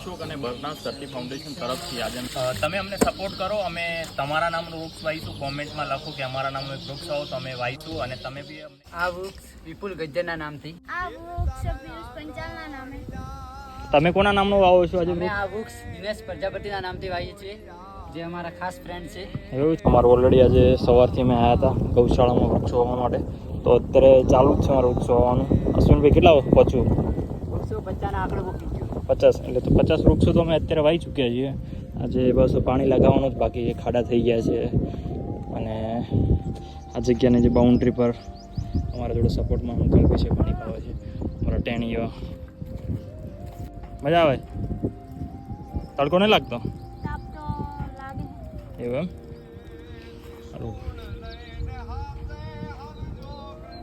અશોક અને બરનાથ સર્ટી ફાઉન્ડેશન તરફથી આજે તમે અમને સપોર્ટ કરો, અમે તમારા નામનું વૃક્ષ વાવીશું. કોમેન્ટમાં લખો કે અમારા નામનું એક વૃક્ષ આવો તો અમે વાવીશું. અને તમે બી આ વૃક્ષ વિપુલ ગજ્જરના નામથી, આ વૃક્ષ પિયુષ પંચાલના નામે. તમે કોના નામનું વાવો છો આજે? અમે આ વૃક્ષ દિનેશ પ્રજાપતિના નામથી વાવીએ છીએ, જે અમારા ખાસ ફ્રેન્ડ છે. એવું છે. અમારું ઓલરેડી આજે સવારથી મેં આવ્યા હતા ગૌશાળામાં વૃક્ષો વાવવા માટે, તો અત્યારે ચાલુ જ છે મારું વૃક્ષો વાવવાનું. અશ્વિનભાઈ કેટલા પહોંચ્યું? 150 આંકડો મૂકી ગયો. 50, એટલે તો 50 વૃક્ષો તો અમે અત્યારે વાવી ચૂક્યા છીએ. આજે બસ પાણી લગાવવાનું જ બાકી, ખાડા થઈ ગયા છે. અને આ જગ્યાની જે બાઉન્ડ્રી પર અમારા જોડે સપોર્ટમાં અંકલ બી છે, પાણી પાવે છે. અમારા ટેણીઓ મજા આવે. તડકો નહીં લાગતો તાપ તો લાગે. એવું એમ? સારું.